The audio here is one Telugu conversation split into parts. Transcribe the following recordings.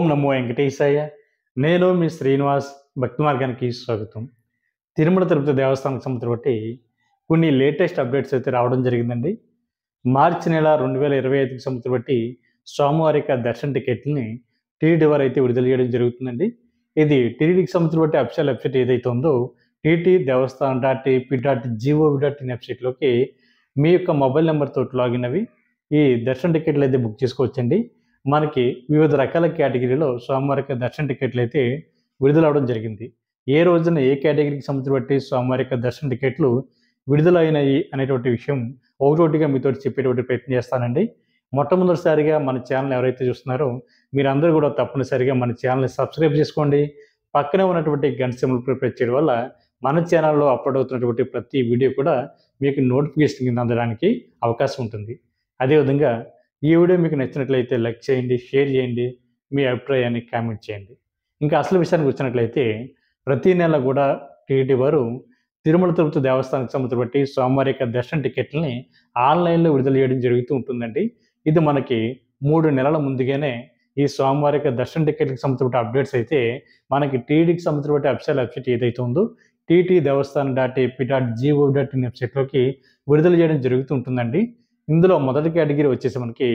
నమో వెంకటేశాయ. నేను మీ శ్రీనివాస్. భక్తి మార్గానికి స్వాగతం. తిరుమల తిరుపతి దేవస్థానం సంబంధించి బట్టి కొన్ని లేటెస్ట్ అప్డేట్స్ అయితే రావడం జరిగిందండి. మార్చి నెల 2025కి సంబంధించి బట్టి స్వామివారి యొక్క దర్శన టికెట్లని టీటీడీ వారు అయితే విడుదల చేయడం జరుగుతుందండి. ఇది టీటీడీకి సంబంధించి బట్టి అఫీషియల్ వెబ్సైట్ ఏదైతే ఉందో టీటీ దేవస్థానం .ap.gov.in వెబ్సైట్లోకి మీ యొక్క మొబైల్ నెంబర్ తోటి లాగిన్ అవి ఈ దర్శన టికెట్లు అయితే బుక్ చేసుకోవచ్చండి. మనకి వివిధ రకాల కేటగిరీలో స్వామివారి యొక్క దర్శన టికెట్లు అయితే విడుదలవడం జరిగింది. ఏ రోజున ఏ కేటగిరీకి సంబంధించి బట్టి స్వామివారి యొక్క దర్శన టికెట్లు విడుదలైనాయి అనేటువంటి విషయం ఒకటోటిగా మీతో చెప్పేటువంటి ప్రయత్నం చేస్తానండి. మొట్టమొదటిసారిగా మన ఛానల్ ఎవరైతే చూస్తున్నారో మీరందరూ కూడా తప్పనిసరిగా మన ఛానల్ని సబ్స్క్రైబ్ చేసుకోండి. పక్కనే ఉన్నటువంటి గంట సింబల్ ప్రెస్ చేయడం వల్ల మన ఛానల్లో అప్లోడ్ అవుతున్నటువంటి ప్రతి వీడియో కూడా మీకు నోటిఫికేషన్ కింద అందడానికి అవకాశం ఉంటుంది. అదేవిధంగా ఈ వీడియో మీకు నచ్చినట్లయితే లైక్ చేయండి, షేర్ చేయండి, మీ అభిప్రాయాన్ని కామెంట్ చేయండి. ఇంకా అసలు విషయానికి వచ్చినట్లయితే ప్రతి నెల కూడా టీటీడీ వారు తిరుమల తిరుపతి దేవస్థానానికి సంబంధించి బట్టి స్వామివారి యొక్క దర్శన టికెట్లని ఆన్లైన్లో విడుదల చేయడం జరుగుతూ ఉంటుందండి. ఇది మనకి 3 నెలల ముందుగానే ఈ స్వామివారి యొక్క దర్శన టికెట్కి సంబంధించిన అప్డేట్స్ అయితే మనకి టీటీడీకి సంబంధించిన అఫీషియల్ వెబ్సైట్ ఏదైతే ఉందో టీటీ దేవస్థానం .ap.gov.in వెబ్సైట్లోకి విడుదల చేయడం జరుగుతూ ఉంటుందండి. ఇందులో మొదటి కేటగిరీ వచ్చేసి మనకి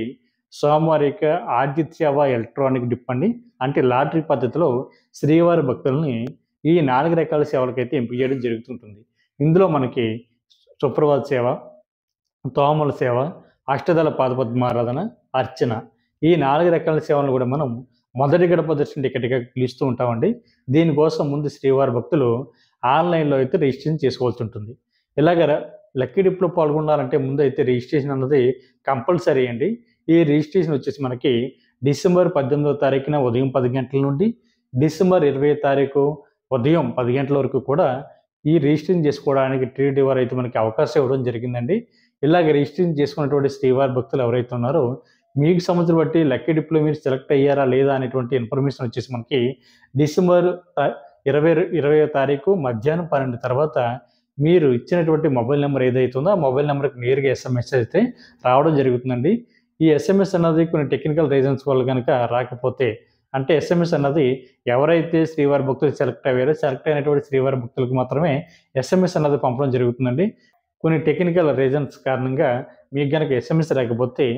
స్వామివారి యొక్క ఆదిత్యవ ఎలక్ట్రానిక్ డిప్ అండి. అంటే లాటరీ పద్ధతిలో శ్రీవారి భక్తుల్ని ఈ 4 రకాల సేవలకైతే ఎంపిక చేయడం జరుగుతుంటుంది. ఇందులో మనకి సుప్రభాత సేవ, తోమల సేవ, అష్టదళ పాదపద్మారాధన, అర్చన ఈ 4 రకాల సేవలను కూడా మనం మొదటి గడప దర్శన టికెట్గా పిలుస్తూ ఉంటామండి. దీనికోసం ముందు శ్రీవారి భక్తులు ఆన్లైన్లో అయితే రిజిస్ట్రేషన్ చేసుకోవాల్సి ఉంటుంది. ఇలాగ లక్కీ డిప్లో పాల్గొనాలంటే ముందు అయితే రిజిస్ట్రేషన్ అన్నది కంపల్సరీ అండి. ఈ రిజిస్ట్రేషన్ వచ్చేసి మనకి డిసెంబర్ 18వ తారీఖున ఉదయం 10 గంటల నుండి డిసెంబర్ 20వ తారీఖు ఉదయం 10 గంటల వరకు కూడా ఈ రిజిస్ట్రేషన్ చేసుకోవడానికి టీటీడీ వారు అయితే మనకి అవకాశం ఇవ్వడం జరిగిందండి. ఇలాగ రిజిస్ట్రేషన్ చేసుకున్నటువంటి శ్రీవారి భక్తులు ఎవరైతే ఉన్నారో మీకు సంవత్సరం బట్టి లక్కీ డిప్లో మీరు సెలెక్ట్ అయ్యారా లేదా అనేటువంటి ఇన్ఫర్మేషన్ వచ్చేసి మనకి డిసెంబర్ 20వ తారీఖు మధ్యాహ్నం 12 తర్వాత మీరు ఇచ్చినటువంటి మొబైల్ నెంబర్ ఏదైతే ఉందో ఆ మొబైల్ నెంబర్కి నేరుగా ఎస్ఎంఎస్ అయితే రావడం జరుగుతుందండి. ఈ ఎస్ఎంఎస్ అన్నది కొన్ని టెక్నికల్ రీజన్స్ వల్ల కనుక రాకపోతే అంటే ఎస్ఎంఎస్ అన్నది ఎవరైతే శ్రీవారి భక్తులు సెలెక్ట్ అయ్యారో సెలెక్ట్ అయినటువంటి శ్రీవారి భక్తులకు మాత్రమే ఎస్ఎంఎస్ అన్నది పంపడం జరుగుతుందండి. కొన్ని టెక్నికల్ రీజన్స్ కారణంగా మీకు కనుక ఎస్ఎంఎస్ రాకపోతే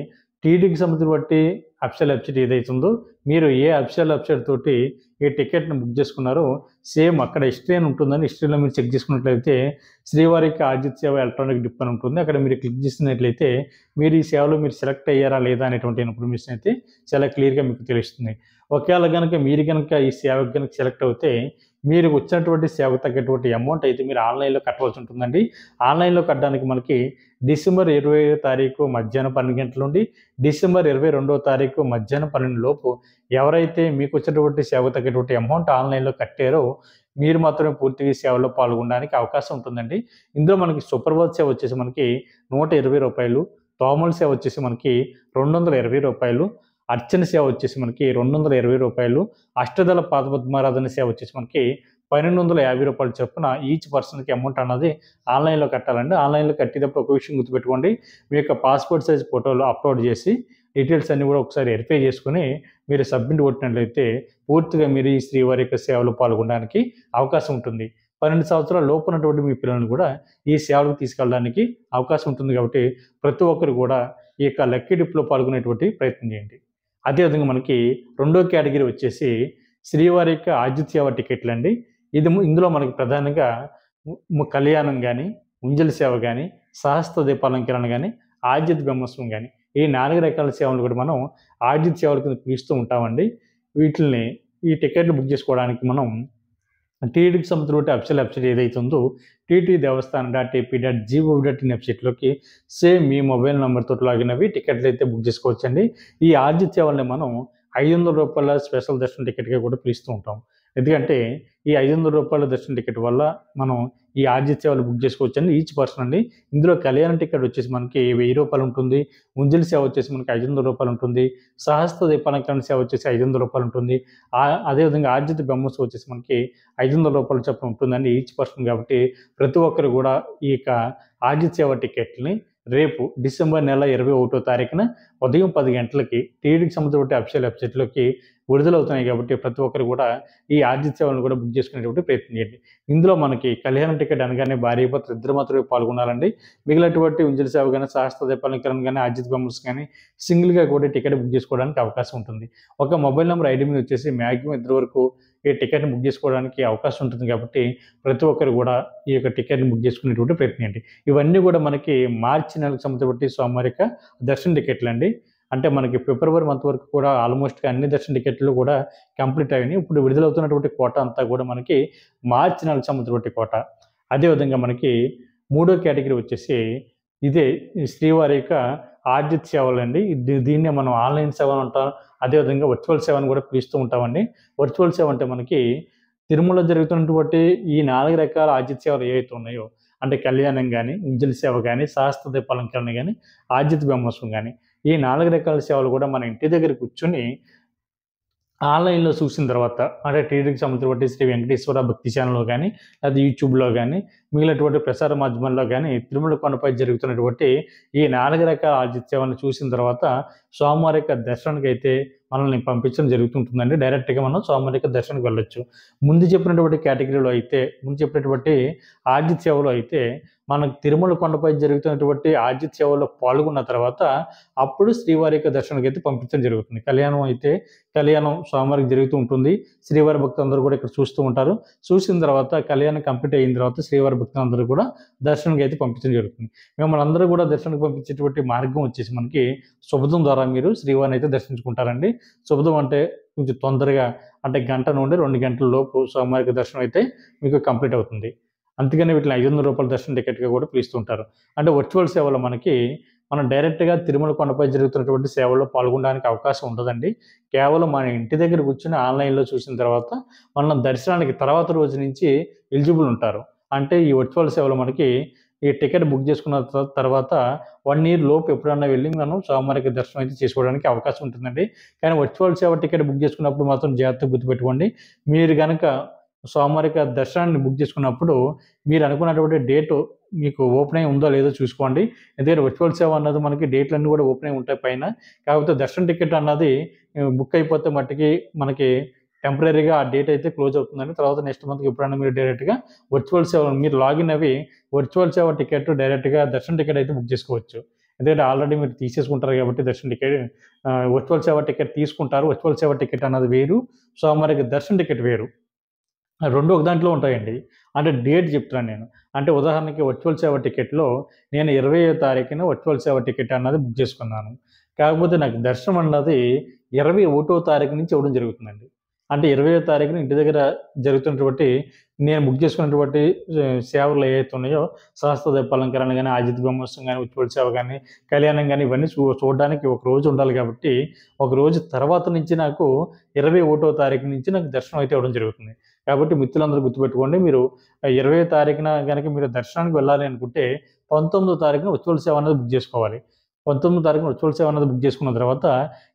టీటీడీకి సంబంధించి బట్టి అఫీషియల్ వెబ్సైట్ ఏదైతే ఉందో మీరు ఏ అఫీషియల్ వెబ్సైట్ తోటి ఈ టికెట్ని బుక్ చేసుకున్నారో సేమ్ అక్కడ హిస్టరీ అని ఉంటుందని హిస్టరీలో మీరు చెక్ చేసుకున్నట్లయితే శ్రీవారికి ఆదిత్య సేవ ఎలక్ట్రానిక్ డిప్ అని ఉంటుంది. అక్కడ మీరు క్లిక్ చేసినట్లయితే మీరు ఈ సేవలో మీరు సెలెక్ట్ అయ్యారా లేదా అనేటువంటి ఇన్ఫర్మేషన్ అయితే చాలా క్లియర్గా మీకు తెలుస్తుంది. ఒకవేళ కనుక మీరు కనుక ఈ సేవకు కనుక సెలెక్ట్ అవుతే మీరు వచ్చినటువంటి సేవకు తగ్గటువంటి అమౌంట్ అయితే మీరు ఆన్లైన్లో కట్టవలసి ఉంటుందండి. ఆన్లైన్లో కట్టడానికి మనకి డిసెంబర్ 20వ తారీఖు మధ్యాహ్నం 12 గంటల నుండి డిసెంబర్ 22వ తారీఖు మధ్యాహ్నం 12 లోపు ఎవరైతే మీకు వచ్చినటువంటి సేవకు తగ్గటువంటి అమౌంట్ ఆన్లైన్లో కట్టారో మీరు మాత్రమే పూర్తిగా సేవలో పాల్గొనడానికి అవకాశం ఉంటుందండి. ఇందులో మనకి సుప్రభాత సేవ వచ్చేసి మనకి 120 రూపాయలు, తోమల సేవ వచ్చేసి మనకి 220 రూపాయలు, అర్చన సేవ వచ్చేసి మనకి 220 రూపాయలు, అష్టదళ పాదపద్మారాధన సేవ వచ్చేసి మనకి 1250 రూపాయలు చొప్పున ఈచ్ పర్సన్కి అమౌంట్ అన్నది ఆన్లైన్లో కట్టాలండి. ఆన్లైన్లో కట్టేటప్పుడు ఒక విషయం గుర్తుపెట్టుకోండి, మీ యొక్క పాస్పోర్ట్ సైజ్ ఫోటోలు అప్లోడ్ చేసి డీటెయిల్స్ అన్నీ కూడా ఒకసారి వెరిఫై చేసుకుని మీరు సబ్మిట్ కొట్టినట్లయితే పూర్తిగా మీరు ఈ శ్రీవారి యొక్క సేవలో పాల్గొనడానికి అవకాశం ఉంటుంది. 12 సంవత్సరాల లోపు ఉన్నటువంటి మీ పిల్లలను కూడా ఈ సేవలకు తీసుకెళ్ళడానికి అవకాశం ఉంటుంది. కాబట్టి ప్రతి ఒక్కరు కూడా ఈ యొక్క లక్కీ డిప్లో పాల్గొనేటువంటి ప్రయత్నం చేయండి. అదేవిధంగా మనకి రెండో కేటగిరీ వచ్చేసి శ్రీవారి యొక్క ఆదిత్యవ టికెట్లు అండి. ఇందులో మనకి ప్రధానంగా కళ్యాణం కానీ, ఉంజల సేవ కానీ, సహస్ర దీపాలంకరణ కానీ, ఆదిత్య బ్రహ్మోత్సవం కానీ ఈ 4 రకాల సేవలు కూడా మనం ఆదిత్య సేవల కింద పిలుస్తూ ఉంటామండి. వీటిని ఈ టికెట్లు బుక్ చేసుకోవడానికి మనం టీటీడీకి సంబంధించిన అఫీషియల్ వెబ్సైట్ ఏదైతే ఉందో టీటీ దేవస్థానం .ap.gov.in వెబ్సైట్లోకి సేమ్ మీ మొబైల్ నెంబర్ తోటి లాగిన్ అవి టికెట్లు అయితే బుక్ చేసుకోవచ్చండి. ఈ ఆదిత్య సేవల్ని మనం 500 రూపాయల స్పెషల్ దర్శన టికెట్గా కూడా పిలుస్తూ ఉంటాం. ఎందుకంటే ఈ 500 రూపాయల దర్శన టికెట్ వల్ల మనం ఈ ఆదిత్య సేవలు బుక్ చేసుకోవచ్చండి ఈచ్ పర్సన్ అండి. ఇందులో కళ్యాణ టికెట్ వచ్చేసి మనకి 1000 రూపాయలు ఉంటుంది, ఉంజలి సేవ వచ్చేసి మనకి 500 రూపాయలు ఉంటుంది, సహస్ర దీపాలంకరణ సేవ వచ్చేసి 500 రూపాయలు ఉంటుంది. అదేవిధంగా ఆదిత్య బ్రహ్మోత్సవం వచ్చేసి మనకి 500 రూపాయలు చొప్పున ఉంటుందండి ఈచ్ పర్సన్. కాబట్టి ప్రతి ఒక్కరు కూడా ఈ యొక్క ఆదిత్య సేవ టికెట్ని రేపు డిసెంబర్ నెల 21వ తారీఖున ఉదయం 10 గంటలకి టీటీడీకి సంబంధించిన అఫీషియల్ వెబ్సైట్లోకి విడుదలవుతున్నాయి కాబట్టి ప్రతి ఒక్కరు కూడా ఈ ఆర్జిత సేవలను కూడా బుక్ చేసుకునేటువంటి ప్రయత్నం చేయండి. ఇందులో మనకి కళ్యాణం టికెట్ అనగానే భార్యాభర్తలు ఇద్దరు మాత్రమే పాల్గొనాలండి. మిగిలినటువంటి ఉంజలి సేవ కానీ, సహస్ర దీపాలంకరణ కానీ, ఆర్జిత బొమ్మస్ కానీ సింగిల్గా కూడా టికెట్ బుక్ చేసుకోవడానికి అవకాశం ఉంటుంది. ఒక మొబైల్ నెంబర్ ఐడి మీద వచ్చేసి మ్యాక్సిమం ఇద్దరు వరకు ఈ టికెట్ని బుక్ చేసుకోవడానికి అవకాశం ఉంటుంది కాబట్టి ప్రతి ఒక్కరు కూడా ఈ యొక్క టికెట్ని బుక్ చేసుకునేటువంటి ప్రయత్నం చేయండి. ఇవన్నీ కూడా మనకి మార్చి నెలకు సంబంధించి స్వామివారి యొక్క దర్శన టికెట్లు అండి. అంటే మనకి ఫిబ్రవరి మంత్ వరకు కూడా ఆల్మోస్ట్గా అన్ని దర్శన టికెట్లు కూడా కంప్లీట్ అయినాయి. ఇప్పుడు విడుదలవుతున్నటువంటి కోట అంతా కూడా మనకి మార్చి నెలకు సంబంధించినటువంటి కోట. అదేవిధంగా మనకి మూడో కేటగిరీ వచ్చేసి ఇదే శ్రీవారి యొక్క ఆర్జిత సేవలండి. దీన్నే మనం ఆన్లైన్ సేవలు అంటాం. అదేవిధంగా వర్చువల్ సేవను కూడా పిలుస్తూ ఉంటామండి. వర్చువల్ సేవ అంటే మనకి తిరుమల జరుగుతున్నటువంటి ఈ 4 రకాల ఆర్జిత సేవలు ఏవైతే ఉన్నాయో అంటే కళ్యాణం కానీ, ఉంజలి సేవ కానీ, సహస్ర దీపాలంకరణ కానీ, ఆర్జిత బ్రహ్మోత్సవం కానీ ఈ 4 రకాల సేవలు కూడా మన ఇంటి దగ్గర కూర్చొని ఆన్లైన్‌లో చూసిన తర్వాత అంటే టీటీడీకి సంబంధించినటువంటి శ్రీ వెంకటేశ్వర భక్తి ఛానల్‌లో గానీ, లేదా యూట్యూబ్‌లో గానీ, మిగిలినటువంటి ప్రసార మాధ్యమాల్లో గానీ, తిరుమల కొండపై జరుగుతున్నటువంటి ఈ 4 రకాల ఆర్జిత సేవలను చూసిన తర్వాత స్వామివారి యొక్క దర్శనానికైతే మనల్ని పంపించడం జరుగుతుంటుందండి. డైరెక్ట్‌గా మనం స్వామివారి యొక్క దర్శనానికి వెళ్ళొచ్చు. ముందు చెప్పినటువంటి కేటగిరీలో అయితే, ముందు చెప్పినటువంటి ఆర్జిత సేవలో అయితే మనకు తిరుమల కొండపై జరుగుతున్నటువంటి ఆర్జిత సేవలో పాల్గొన్న తర్వాత అప్పుడు శ్రీవారి యొక్క దర్శనానికైతే పంపించడం జరుగుతుంది. కళ్యాణం స్వామివారికి జరుగుతూ ఉంటుంది. శ్రీవారి భక్తులందరూ కూడా ఇక్కడ చూస్తూ ఉంటారు. చూసిన తర్వాత కళ్యాణం కంప్లీట్ అయిన తర్వాత శ్రీవారి భక్తులందరూ కూడా దర్శనానికి అయితే పంపించడం జరుగుతుంది. మిమ్మల్ని అందరూ కూడా దర్శనానికి పంపించేటువంటి మార్గం వచ్చేసి మనకి శుభదం ద్వారా మీరు శ్రీవారిని అయితే దర్శించుకుంటారండి. శుభదం అంటే కొంచెం తొందరగా అంటే గంట నుండి 2 గంటల లోపు స్వామివారికి దర్శనం అయితే మీకు కంప్లీట్ అవుతుంది. అందుకని వీటిని ₹500 దర్శన టికెట్‌గా కూడా పిలుస్తూ ఉంటారు. అంటే వర్చువల్ సేవలో మనం డైరెక్ట్‌గా తిరుమల కొండపై జరుగుతున్నటువంటి సేవల్లో పాల్గొనడానికి అవకాశం ఉండదండి. కేవలం మన ఇంటి దగ్గర కూర్చొని ఆన్‌లైన్‌లో చూసిన తర్వాత మనం దర్శనానికి తర్వాత రోజు నుంచి ఎలిజిబుల్ ఉంటారు. అంటే ఈ వర్చువల్ సేవలో మనకి ఈ టికెట్ బుక్ చేసుకున్న తర్వాత 1 ఇయర్ లోపు ఎప్పుడన్నా వెళ్లి మనం స్వామివారికి దర్శనం అయితే చేసుకోవడానికి అవకాశం ఉంటుందండి. కానీ వర్చువల్ సేవ టికెట్ బుక్ చేసుకున్నప్పుడు మాత్రం జాగ్రత్తగా గుర్తుపెట్టుకోండి. మీరు గనక స్వామివారి యొక్క దర్శనాన్ని బుక్ చేసుకున్నప్పుడు మీరు అనుకున్నటువంటి డేటు మీకు ఓపెన్ అయి ఉందో లేదో చూసుకోండి. ఎందుకంటే వర్చువల్ సేవ అన్నది మనకి డేట్లన్నీ కూడా ఓపెన్ అయి ఉంటాయి పైన. కాకపోతే దర్శన టికెట్ అన్నది బుక్ అయిపోతే మట్టికి మనకి టెంపరరీగా ఆ డేట్ అయితే క్లోజ్ అవుతుందండి. తర్వాత నెక్స్ట్ మంత్‌కి ఎప్పుడైనా మీరు డైరెక్ట్‌గా వర్చువల్ సేవ మీరు లాగిన్ అవి వర్చువల్ సేవ టికెట్ డైరెక్ట్‌గా దర్శన టికెట్ అయితే బుక్ చేసుకోవచ్చు. ఎందుకంటే ఆల్రెడీ మీరు తీసేసుకుంటారు కాబట్టి దర్శన టికెట్ వర్చువల్ సేవ టికెట్ తీసుకుంటారు. వర్చువల్ సేవ టికెట్ అన్నది వేరు. స్వామివారికి దర్శన టికెట్ వేరు. 2 ఒక దాంట్లో ఉంటాయండి. అంటే డేట్ చెప్తున్నాను నేను. అంటే ఉదాహరణకి వర్చువల్ సేవ టికెట్‌లో నేను 20వ తారీఖున వర్చువల్ సేవ టికెట్ అన్నది బుక్ చేసుకున్నాను. కాకపోతే నాకు దర్శనం అన్నది 21వ తారీఖు నుంచి ఇవ్వడం జరుగుతుందండి. అంటే 20వ తారీఖున ఇంటి దగ్గర జరుగుతున్నటువంటి నేను బుక్ చేసుకున్నటువంటి సేవలు ఏవైతే ఉన్నాయో సహస్ర దీపాలంకరణ గానీ, ఆర్జిత బ్రహ్మోత్సవం గానీ, వర్చువల్ సేవ గానీ, కళ్యాణం గానీ ఇవన్నీ చూడడానికి ఒక రోజు ఉండాలి కాబట్టి, ఒక రోజు తర్వాత నుంచి నాకు 21వ తారీఖు నుంచి నాకు దర్శనం అయితే ఇవ్వడం జరుగుతుంది. కాబట్టి మిత్రులందరూ గుర్తుపెట్టుకోండి. మీరు 20వ తారీఖున గనక మీరు దర్శనానికి వెళ్ళాలి అనుకుంటే 19వ తారీఖున వర్చువల్ సేవ అనేది బుక్ చేసుకోవాలి. 19వ తారీఖున వర్చువల్ సేవ అనేది బుక్ చేసుకున్న తర్వాత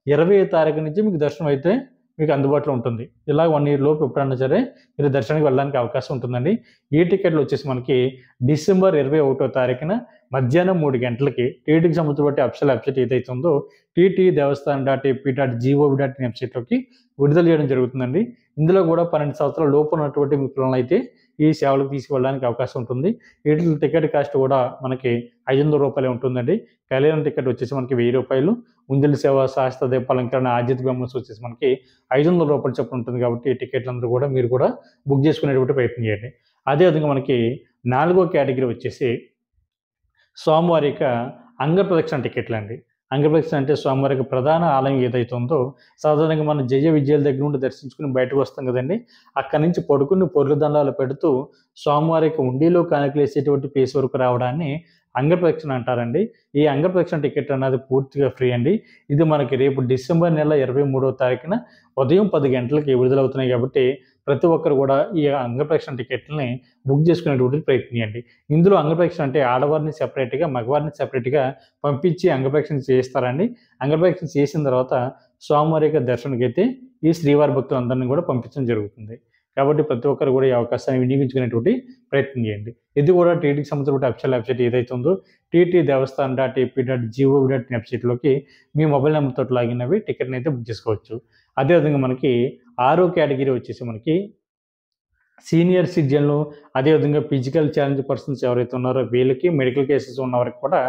20వ తారీఖు నుంచి మీకు దర్శనం అయితే మీకు అందుబాటులో ఉంటుంది. ఇలా 1 ఇయర్ లోపు ఎప్పుడన్నా సరే మీరు దర్శనానికి వెళ్ళడానికి అవకాశం ఉంటుందండి. ఈ టికెట్లు వచ్చేసి మనకి డిసెంబర్ 21వ తారీఖున మధ్యాహ్నం 3 గంటలకి టీటీడీకి సంబంధించిన అఫీషియల్ వెబ్‌సైట్ ఏదైతే ఉందో ttdevaస్థానం.ap.gov.in వెబ్‌సైట్‌లోకి విడుదల చేయడం జరుగుతుందండి. ఇందులో కూడా 12 సంవత్సరాల లోపు ఉన్నటువంటి మీ పిల్లలనైతే ఈ సేవలకు తీసుకువెళ్ళడానికి అవకాశం ఉంటుంది. వీటిలి టికెట్ కాస్ట్ కూడా మనకి ₹500 ఉంటుందండి. కళ్యాణం టికెట్ వచ్చేసి మనకి ₹1000, ఉంజలి సేవ, సహస్ర దీపాలంకరణ, ఆర్జిత బ్రహ్మోత్సవం వచ్చేసి మనకి ₹500 చొప్పున ఉంటుంది కాబట్టి ఈ టికెట్లందరూ కూడా మీరు కూడా బుక్ చేసుకునేటువంటి ప్రయత్నం చేయండి. అదేవిధంగా మనకి 4వ కేటగిరీ వచ్చేసి స్వామివారి యొక్క అంగప్రదక్షిణ టికెట్లండి. అంగప్రదక్షిణ అంటే స్వామివారి యొక్క ప్రధాన ఆలయం ఏదైతే ఉందో సాధారణంగా మనం జయ విజయాల దగ్గర నుండి దర్శించుకుని బయటకు వస్తాం కదండీ! అక్కడి నుంచి పడుకుని పొర్లు దండాలు పెడుతూ స్వామివారి యొక్క హుండీలో కానుకలేసేటువంటి ప్లేస్ వరకు రావడాన్ని అంగప్రదక్షిణ అంటారండి. ఈ అంగప్రదక్షిణ టికెట్ అన్నది పూర్తిగా ఫ్రీ అండి. ఇది మనకి రేపు డిసెంబర్ నెల 23వ తారీఖున ఉదయం 10 గంటలకి విడుదలవుతున్నాయి కాబట్టి ప్రతి ఒక్కరు కూడా ఈ అంగప్రదక్షిణ టికెట్‌లని బుక్ చేసుకునేటువంటి ప్రయత్నం చేయండి. ఇందులో అంగప్రదక్షిణ అంటే ఆడవారిని సెపరేట్‌గా, మగవారిని సెపరేట్‌గా పంపించి అంగప్రదక్షిణ చేయిస్తారండి. అంగప్రదక్షిణ చేసిన తర్వాత స్వామివారి యొక్క దర్శనానికైతే ఈ శ్రీవారి భక్తులందరిని కూడా పంపించడం జరుగుతుంది. కాబట్టి ప్రతి ఒక్కరు కూడా ఈ అవకాశాన్ని వినియోగించుకునేటువంటి ప్రయత్నం చేయండి. ఇది కూడా టీటీకి సంబంధించిన అఫీషియల్ వెబ్‌సైట్ ఏదైతే ఉందో TT Devasthan dot AP dot GOV dot in వెబ్‌సైట్‌లోకి మీ మొబైల్ నెంబర్‌తోటి లాగిన్ అవ్వి టికెట్‌ని అయితే బుక్ చేసుకోవచ్చు. అదేవిధంగా మనకి 6 కేటగిరీ వచ్చేసి మనకి సీనియర్ సిటిజన్లు, అదేవిధంగా ఫిజికల్ ఛాలెంజ్ పర్సన్స్ ఎవరైతే ఉన్నారో వీళ్ళకి, మెడికల్ కేసెస్ ఉన్న వారికి కూడా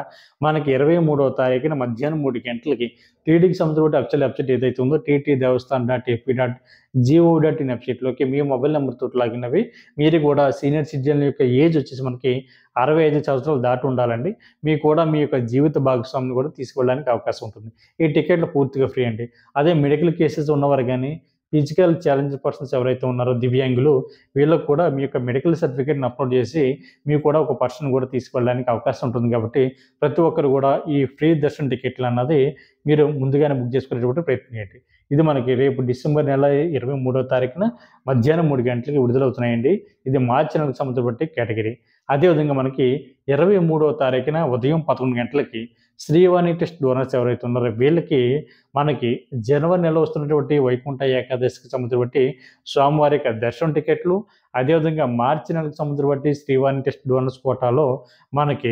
మనకి 23వ తారీఖున మధ్యాహ్నం 3 గంటలకి టీటీకి సంబంధించిన అఫీషియల్ వెబ్‌సైట్ ఏదైతే ఉందో TT Devasthan dot AP dot GOV dot in వెబ్‌సైట్‌లోకి మీ మొబైల్ నెంబర్‌తోటి లాగిన్ అవ్వి మీరు కూడా సీనియర్ సిటిజన్ల యొక్క ఏజ్ వచ్చేసి మనకి 65 సంవత్సరాలు దాటి ఉండాలండి. మీకు కూడా మీ యొక్క జీవిత భాగస్వామిని కూడా తీసుకెళ్ళడానికి అవకాశం ఉంటుంది. ఈ టికెట్లు పూర్తిగా ఫ్రీ అండి. అదే మెడికల్ కేసెస్ ఉన్నవారు గానీ, ఫిజికల్ ఛాలెంజ్ పర్సన్స్ ఎవరైతే ఉన్నారో దివ్యాంగులు వీళ్ళకి కూడా మీ యొక్క మెడికల్ సర్టిఫికేట్‌ని అప్‌లోడ్ చేసి మీకు కూడా ఒక పర్సన్ కూడా తీసుకెళ్ళడానికి అవకాశం ఉంటుంది కాబట్టి ప్రతి ఒక్కరు కూడా ఈ ఫ్రీ దర్శన్ టికెట్లు అన్నది మీరు ముందుగానే బుక్ చేసుకునేటువంటి ప్రయత్నం చేయండి. ఇది మనకి రేపు డిసెంబర్ నెల 23వ తారీఖున మధ్యాహ్నం 3 గంటలకి విడుదలవుతున్నాయండి. ఇది మార్చి నెలకు సంబంధించిన కేటగిరీ. అదేవిధంగా మనకి 23వ తారీఖున ఉదయం 11 గంటలకి శ్రీవాణి టెస్ట్ డోనర్స్ ఎవరైతే ఉన్నారో వీళ్ళకి మనకి జనవరి నెలలో వస్తున్నటువంటి వైకుంఠ ఏకాదశికి సంబంధించినటువంటి స్వామివారి యొక్క దర్శనం టికెట్లు, అదేవిధంగా మార్చి నెలకు సంబంధించినటువంటి శ్రీవాణి టెస్ట్ డోనర్స్ కోటాలో మనకి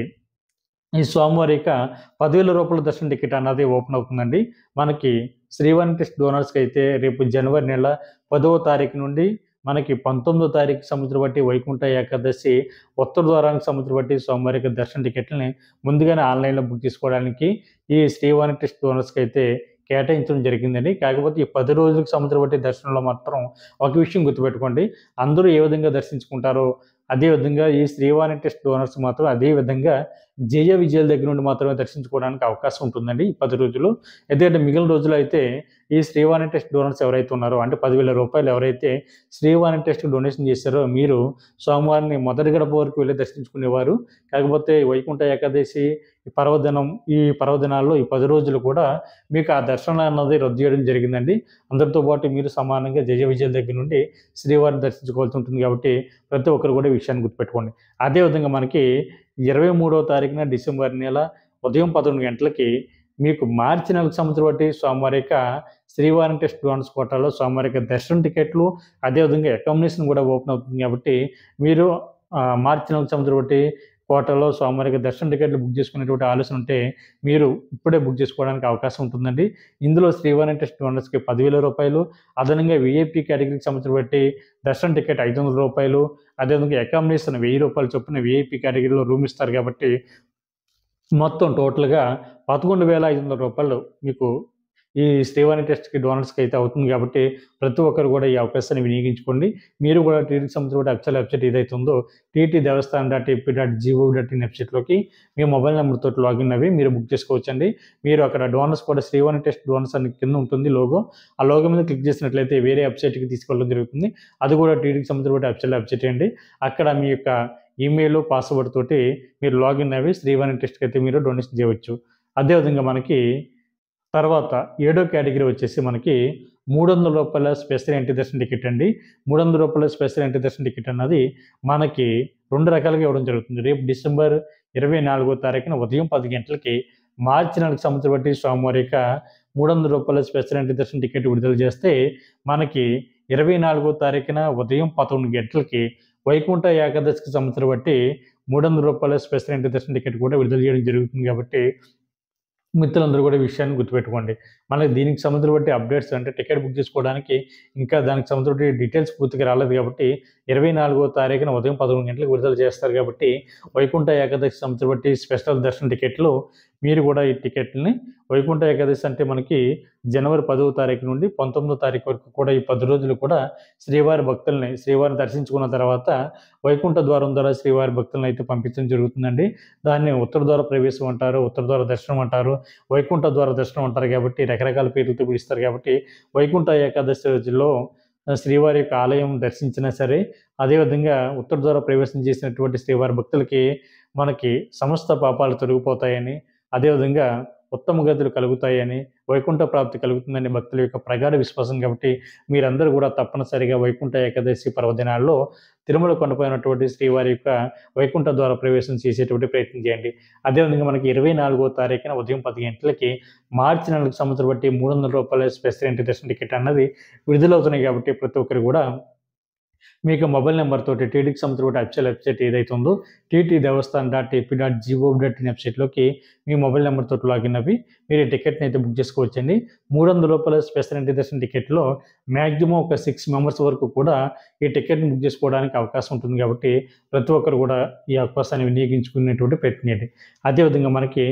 ఈ స్వామివారి యొక్క రూ. 10,000 దర్శనం టికెట్ అన్నది ఓపెన్ అవుతుందండి. మనకి శ్రీవాణి టెస్ట్ డోనర్స్‌కి అయితే రేపు జనవరి నెల 10వ తారీఖు నుండి మనకి 19వ తారీఖుకి సంబంధించిన వైకుంఠ ఏకాదశి ఉత్తర ద్వారానికి సంబంధించిన స్వామివారి యొక్క దర్శన టికెట్లని ముందుగానే ఆన్‌లైన్‌లో బుక్ చేసుకోవడానికి ఈ శ్రీవాణి టెస్ట్ డోనర్స్‌కి అయితే కేటాయించడం జరిగిందండి. కాకపోతే ఈ 10 రోజులకు సంబంధించిన దర్శనంలో మాత్రం ఒక విషయం గుర్తుపెట్టుకోండి. అందరూ ఏ విధంగా దర్శించుకుంటారో అదే విధంగా ఈ శ్రీవాణి టెస్ట్ డోనర్స్ మాత్రం అదే విధంగా జయ విజయాల దగ్గర నుండి మాత్రమే దర్శించుకోవడానికి అవకాశం ఉంటుందండి ఈ 10 రోజులు. ఎందుకంటే మిగిలిన రోజులు అయితే ఈ శ్రీవాణి టెస్ట్ డోనర్స్ ఎవరైతే ఉన్నారో అంటే రూ. 10,000 ఎవరైతే శ్రీవాణి టెస్ట్‌కి డొనేషన్ చేశారో మీరు స్వామివారిని మొదటి గడప వరకు వెళ్లి దర్శించుకునేవారు. కాకపోతే వైకుంఠ ఏకాదశి ఈ పర్వదినాల్లో ఈ 10 రోజులు కూడా మీకు ఆ దర్శనం అన్నది రద్దు చేయడం జరిగిందండి. అందరితో పాటు మీరు సమానంగా జయ విజయాల దగ్గర నుండి శ్రీవారిని దర్శించుకోవాల్సి ఉంటుంది కాబట్టి ప్రతి ఒక్కరు కూడా ఈ విషయాన్ని గుర్తుపెట్టుకోండి. అదేవిధంగా మనకి 23వ తారీఖున డిసెంబర్ నెల ఉదయం 11 గంటలకి మీకు మార్చి నెలకు సంబంధించిన స్వామివారి యొక్క శ్రీవారి టెస్ట్ డోనర్స్ కోటాలో స్వామివారి యొక్క దర్శనం టికెట్లు, అదేవిధంగా అకామిడేషన్ కూడా ఓపెన్ అవుతుంది కాబట్టి మీరు మార్చి నెలకు సంబంధించిన కోటాలో స్వామివారి యొక్క దర్శనం టికెట్లు బుక్ చేసుకునేటువంటి ఆలోచన ఉంటే మీరు ఇప్పుడే బుక్ చేసుకోవడానికి అవకాశం ఉంటుందండి. ఇందులో శ్రీవారి టెస్ట్ డోనర్స్‌కి రూ. 10,000 అదనంగా వీఐపీ కేటగిరీకి సంబంధించిన దర్శనం టికెట్ రూ. 500 అదేవిధంగా అకామిడేషన్ రూ. 1000 చొప్పున వీఐపీ కేటగిరీలో రూమ్ ఇస్తారు కాబట్టి మొత్తం టోటల్‌గా రూ. 11,500 మీకు ఈ శ్రీవాణి టెస్ట్‌కి డోనర్స్‌కి అయితే అవుతుంది కాబట్టి ప్రతి ఒక్కరు కూడా ఈ అవకాశాన్ని వినియోగించుకోండి. మీరు కూడా టీటీకి సంబంధించిన అఫీషియల్ వెబ్‌సైట్ ఏదైతే ఉందో TT Devasthan dot AP dot GOV dot in వెబ్‌సైట్‌లోకి మీ మొబైల్ నెంబర్‌తో లాగిన్ అవ్వి మీరు బుక్ చేసుకోవచ్చండి. మీరు అక్కడ డోనర్స్ కూడా శ్రీవాణి టెస్ట్ డోనర్స్ అని కింద ఉంటుంది లోగో. ఆ లోగో మీద క్లిక్ చేసినట్లయితే వేరే వెబ్‌సైట్‌కి తీసుకెళ్ళడం జరుగుతుంది. అది కూడా టీటీకి సంబంధించిన అఫీషియల్ వెబ్‌సైటే అండి. అక్కడ మీ యొక్క ఈమెయిల్, పాస్వర్డ్ తోటి మీరు లాగిన్ అవ్వి శ్రీవాణి టెస్ట్‌కి అయితే మీరు డొనేషన్ చేయవచ్చు. అదేవిధంగా మనకి తర్వాత 7వ కేటగిరీ వచ్చేసి మనకి రూ. 300 స్పెషల్ ఎంట్రీ దర్శన టికెట్ అండి. రూ. 300 స్పెషల్ ఎంట్రీ దర్శన టికెట్ అన్నది మనకి 2 రకాలుగా ఇవ్వడం జరుగుతుంది. రేపు డిసెంబర్ 24వ తారీఖున ఉదయం 10 గంటలకి మార్చి నెలకు సంబంధించిన స్వామివారి యొక్క రూ. 300 స్పెషల్ ఎంట్రీ దర్శన టికెట్ విడుదల చేస్తే మనకి 24వ తారీఖున ఉదయం 11 గంటలకి వైకుంఠ ఏకాదశికి సంబంధించిన రూ. 300 స్పెషల్ ఎంట్రీ దర్శన టికెట్ కూడా విడుదల చేయడం జరుగుతుంది కాబట్టి మిత్రులందరూ కూడా ఈ విషయాన్ని గుర్తుపెట్టుకోండి. మనకి దీనికి సంబంధించిన అప్డేట్స్ అంటే టికెట్ బుక్ చేసుకోవడానికి ఇంకా దానికి సంబంధించిన డీటెయిల్స్ పూర్తిగా రాలేదు కాబట్టి 24వ తారీఖున ఉదయం 11 గంటలకు విడుదల చేస్తారు కాబట్టి వైకుంఠ ఏకాదశికి సంబంధించిన స్పెషల్ దర్శన టికెట్లు మీరు కూడా ఈ టికెట్‌ని వైకుంఠ ఏకాదశి అంటే మనకి జనవరి 10వ తారీఖు నుండి 19వ తారీఖు వరకు కూడా ఈ 10 రోజులు కూడా శ్రీవారిని దర్శించుకున్న తర్వాత వైకుంఠ ద్వారం ద్వారా శ్రీవారి భక్తులను అయితే పంపించడం జరుగుతుందండి. దాన్ని ఉత్తర ద్వార ప్రవేశం అంటారు, ఉత్తర ద్వార దర్శనం అంటారు, వైకుంఠ ద్వార దర్శనం అంటారు కాబట్టి రకరకాల పేర్లతో పిలుస్తారు కాబట్టి వైకుంఠ ఏకాదశి రోజుల్లో శ్రీవారి యొక్క ఆలయం దర్శించినా సరే అదేవిధంగా ఉత్తర ద్వార ప్రవేశం చేసినటువంటి శ్రీవారి భక్తులకి మనకి సమస్త పాపాలు తొలగిపోతాయని, అదేవిధంగా ఉత్తమ గతులు కలుగుతాయని, వైకుంఠ ప్రాప్తి కలుగుతుందని భక్తుల యొక్క ప్రగాఢ విశ్వాసం కాబట్టి మీరందరూ కూడా తప్పనిసరిగా వైకుంఠ ఏకాదశి పర్వదినాల్లో తిరుమల కొండపైనటువంటి శ్రీవారి యొక్క వైకుంఠ ద్వార ప్రవేశం చేసేటువంటి ప్రయత్నం చేయండి. అదేవిధంగా మనకి 24వ తారీఖున ఉదయం 10 గంటలకి మార్చి నెలకు సంబంధించిన రూ. 300 స్పెషల్ ఎంట్రీ దర్శన టికెట్ అన్నది విడుదలవుతున్నాయి కాబట్టి ప్రతి ఒక్కరు కూడా మీకు మొబైల్ నెంబర్ తోటి టీటీడీకి సంబంధించిన అఫీషియల్ వెబ్సైట్ ఏదైతే ఉందో ttdevaస్థాన్.ap.gov.in వెబ్సైట్లోకి మీ మొబైల్ నెంబర్ తోటి లాగిన్ అవి మీరు ఈ టికెట్ని అయితే బుక్ చేసుకోవచ్చండి. రూ. 300 స్పెషల్ ఎంట్రీ దర్శనం టికెట్లో మ్యాక్సిమం ఒక 6 మెంబర్స్ వరకు కూడా ఈ టికెట్ని బుక్ చేసుకోవడానికి అవకాశం ఉంటుంది. కాబట్టి ప్రతి ఒక్కరు కూడా ఈ అవకాశాన్ని వినియోగించుకునేటువంటి ప్రయత్నం చేయండి. అదేవిధంగా మనకి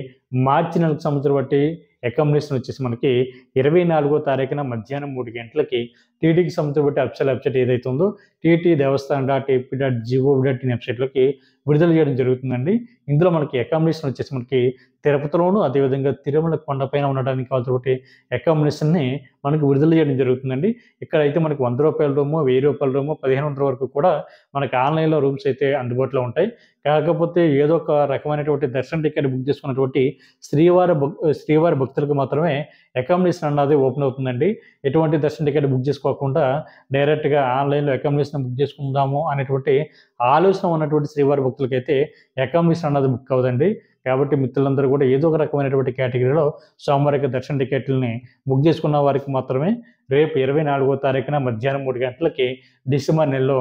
మార్చి నెలకు సంవత్సరం బట్టి అకామిడేషన్ వచ్చేసి మనకి 24వ తారీఖున మధ్యాహ్నం 3 గంటలకి టీటీడీకి సంబంధించిన బట్టి అఫీషియల్ వెబ్సైట్ ఏదైతే ఉందో ttdevaస్థాన్.ap.gov.in వెబ్సైట్లోకి విడుదల చేయడం జరుగుతుందండి. ఇందులో మనకి అకామిడేషన్ వచ్చేసి మనకి తిరుపతిలోను అదేవిధంగా తిరుమల కొండపైన ఉండడానికి కావాల్సిన అకామిడేషన్ని మనకి విడుదల చేయడం జరుగుతుందండి. ఇక్కడైతే మనకి రూ. 100 రూము, రూ. 1000 రూము, 1500 వరకు కూడా మనకి ఆన్లైన్లో రూమ్స్ అయితే అందుబాటులో ఉంటాయి. కాకపోతే ఏదో ఒక రకమైనటువంటి దర్శన టికెట్ బుక్ చేసుకున్నటువంటి శ్రీవారి భక్తులకు మాత్రమే అకామిడేషన్ అన్నది ఓపెన్ అవుతుందండి. ఎటువంటి దర్శన టికెట్ బుక్ చేసుకోకుండా డైరెక్ట్గా ఆన్లైన్లో అకామిడేషన్ బుక్ చేసుకుందాము అనేటువంటి ఆలోచన ఉన్నటువంటి శ్రీవారి భక్తులకైతే అకామిడేషన్ అన్నది బుక్ అవ్వదండి. కాబట్టి మిత్రులందరూ కూడా ఏదో ఒక రకమైనటువంటి కేటగిరీలో సోమవారికి దర్శన టికెట్లని బుక్ చేసుకున్న వారికి మాత్రమే రేపు 24వ తారీఖున మధ్యాహ్నం 3 గంటలకి డిసెంబర్ నెలలో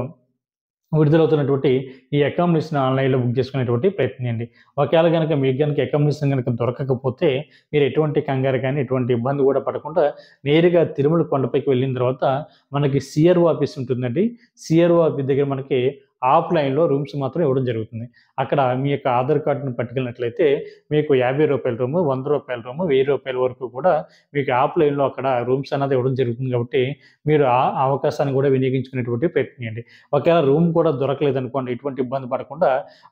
విడుదలవుతున్నటువంటి ఈ అకామిడేషన్ ఆన్లైన్లో బుక్ చేసుకునేటువంటి ప్రయత్నం చేయండి. ఒకవేళ కనుక మీకు కనుక అకామిడేషన్ కనుక దొరకకపోతే మీరు ఎటువంటి కంగారు కానీ ఎటువంటి ఇబ్బంది కూడా పడకుండా నేరుగా తిరుమల కొండపైకి వెళ్ళిన తర్వాత మనకి సిఆర్ఓ ఆఫీస్ ఉంటుందండి. సిఆర్ఓ ఆఫీస్ దగ్గర మనకి ఆఫ్లైన్లో రూమ్స్ మాత్రం ఇవ్వడం జరుగుతుంది. అక్కడ మీ యొక్క ఆధార్ కార్డును పట్టుకెళ్ళినట్లయితే మీకు రూ. 50 రూము, రూ. 100 రూము, రూ. 1000 వరకు కూడా మీకు ఆఫ్లైన్లో అక్కడ రూమ్స్ అన్నది ఇవ్వడం జరుగుతుంది. కాబట్టి మీరు ఆ అవకాశాన్ని కూడా వినియోగించుకునేటువంటి ప్రయత్నం చేయండి. ఒకవేళ రూమ్ కూడా దొరకలేదనుకోండి, ఎటువంటి ఇబ్బంది పడకుండా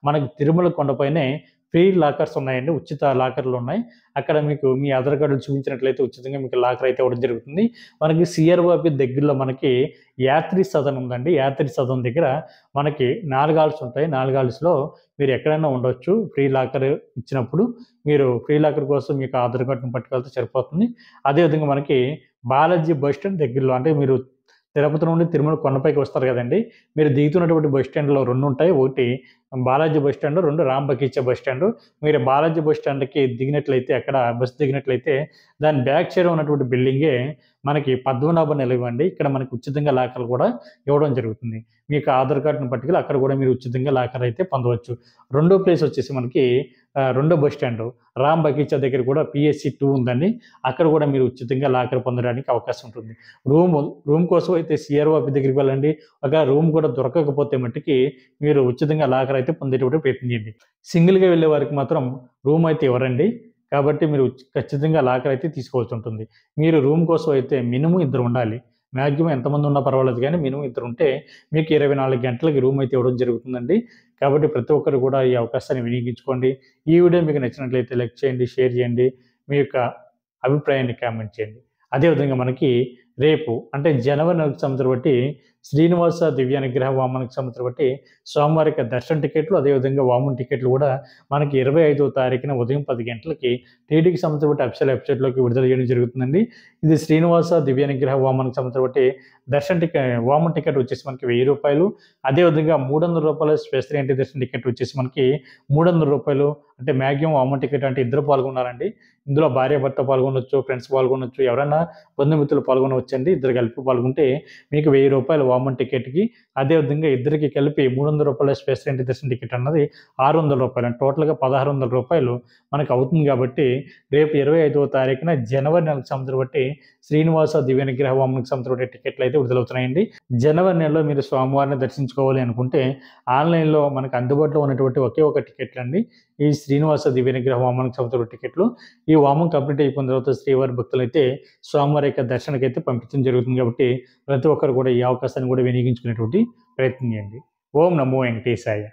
మనకి తిరుమల కొండపైనే ఫ్రీ లాకర్స్ ఉన్నాయండి. ఉచిత లాకర్లు ఉన్నాయి. అక్కడ మీకు మీ ఆధార్ కార్డులు చూపించినట్లయితే ఉచితంగా మీకు లాకర్ అయితే ఇవ్వడం జరుగుతుంది. మనకి సిఆర్ఓ ఆఫీస్ దగ్గరలో మనకి యాత్రి సదన్ ఉందండి. యాత్రి సదన్ దగ్గర మనకి 4 హాల్స్ ఉంటాయి. 4 హాల్స్లో మీరు ఎక్కడైనా ఉండొచ్చు. ఫ్రీ లాకర్ ఇచ్చినప్పుడు మీరు ఫ్రీ లాకర్ కోసం మీకు ఆధార్ కార్డును పట్టుకెళ్తే సరిపోతుంది. అదేవిధంగా మనకి బాలాజీ బస్ స్టాండ్ దగ్గరలో అంటే మీరు తిరుపతి నుండి తిరుమల కొండపైకి వస్తారు కదండి. మీరు దిగుతున్నటువంటి బస్ స్టాండ్లో 2 ఉంటాయి. ఒకటి Balaji bus stand, 2 Rambagicha bus stand. మీరు బాలాజీ బస్ స్టాండ్కి దిగినట్లయితే అక్కడ బస్సు దిగినట్లయితే దాని బ్యాక్ సైడ్ ఉన్నటువంటి బిల్డింగే మనకి పద్మనాభ నిలయం అండి. ఇక్కడ మనకి ఉచితంగా లాకర్లు కూడా ఇవ్వడం జరుగుతుంది. మీకు ఆధార్ కార్డును పట్టుకెళ్ళి అక్కడ కూడా మీరు ఉచితంగా లాకర్ అయితే పొందవచ్చు. రెండో ప్లేస్ వచ్చేసి మనకి రెండో బస్ స్టాండ్ రాంబగీచా దగ్గర కూడా పిఎస్సి 2 ఉందండి. అక్కడ కూడా మీరు ఉచితంగా లాకర్ పొందడానికి అవకాశం ఉంటుంది. రూమ్ కోసం అయితే సిఆర్ఓ ఆఫీస్ దగ్గరికి వెళ్ళండి. ఒక రూమ్ కూడా దొరకకపోతే మట్టుకి మీరు ఉచితంగా లాకర్ అయితే పొందేటువంటి ప్రయత్నం చేయండి. సింగిల్గా వెళ్ళే వారికి మాత్రం రూమ్ అయితే ఇవ్వరండి. కాబట్టి మీరు ఖచ్చితంగా లాకర్ అయితే తీసుకోవాల్సి ఉంటుంది. మీరు రూమ్ కోసం అయితే మినిమం 2 ఉండాలి. మ్యాక్సిమం ఎంతమంది ఉన్నా పర్వాలేదు కానీ మినిమం 2 ఉంటే మీకు 24 గంటలకి రూమ్ అయితే ఇవ్వడం జరుగుతుందండి. కాబట్టి ప్రతి ఒక్కరు కూడా ఈ అవకాశాన్ని వినియోగించుకోండి. ఈ వీడియో మీకు నచ్చినట్లయితే లైక్ చేయండి, షేర్ చేయండి, మీ యొక్క అభిప్రాయాన్ని కామెంట్ చేయండి. అదేవిధంగా మనకి రేపు అంటే జనవరి నెలకు సంవత్సరం బట్టి శ్రీనివాస దివ్యానుగ్రహ వామనకు సంవత్సరం బట్టి సోమవారికి దర్శన టికెట్లు అదేవిధంగా వామన్ టికెట్లు కూడా మనకి 25వ తారీఖున ఉదయం 10 గంటలకి టీటీడీకి సంవత్సరం బట్టి అఫీషియల్ వెబ్సైట్లోకి విడుదల చేయడం జరుగుతుందండి. ఇది శ్రీనివాస దివ్యానుగ్రహ వామనకు సంవత్సరం బట్టి దర్శన వామన్ టికెట్ వచ్చేసి మనకి రూ. 1000. అదేవిధంగా రూ. 300 స్పెషల్ ఎంట్రీ దర్శన టికెట్ వచ్చేసి మనకి రూ. 300. అంటే మ్యాక్సిమం వామన్ టికెట్ అంటే 2 పాల్గొన్నారండి. ఇందులో భార్యాభర్త పాల్గొనవచ్చు, ఫ్రెండ్స్ పాల్గొనవచ్చు, ఎవరైనా బంధుమిత్రులు పాల్గొనవచ్చండి. ఇద్దరు కలిపి పాల్గొంటే మీకు రూ. 1000 వామన్ టికెట్కి. అదేవిధంగా ఇద్దరికి కలిపి రూ. 300 స్పెషల్ ఎంట్రీ దర్శన టికెట్ అన్నది రూ. 600. టోటల్గా రూ. 1600 మనకు అవుతుంది. కాబట్టి రేపు 25వ తారీఖున జనవరి నెలకు సంవత్సరం బట్టి శ్రీనివాస దివ్యానుగ్రహ వామనకు సంవత్సరం బట్టి టికెట్లు అయితే విడుదలవుతున్నాయండి. జనవరి నెలలో మీరు స్వామివారిని దర్శించుకోవాలి అనుకుంటే ఆన్లైన్లో మనకు అందుబాటులో ఉన్నటువంటి ఒకే ఒక టికెట్లు అండి ఈ శ్రీనివాస దివ్యానుగ్రహ వామనకు సంవత్సరం టికెట్లు. ఈ వామం కంప్లీట్ అయిపోయిన తర్వాత శ్రీవారి భక్తులు అయితే స్వామివారి యొక్క దర్శనకి అయితే పంపించడం జరుగుతుంది. కాబట్టి ప్రతి ఒక్కరు కూడా ఈ అవకాశాన్ని కూడా వినియోగించుకునేటువంటి ప్రయత్నం చేయండి. ఓం నమో వెంకటేశాయ.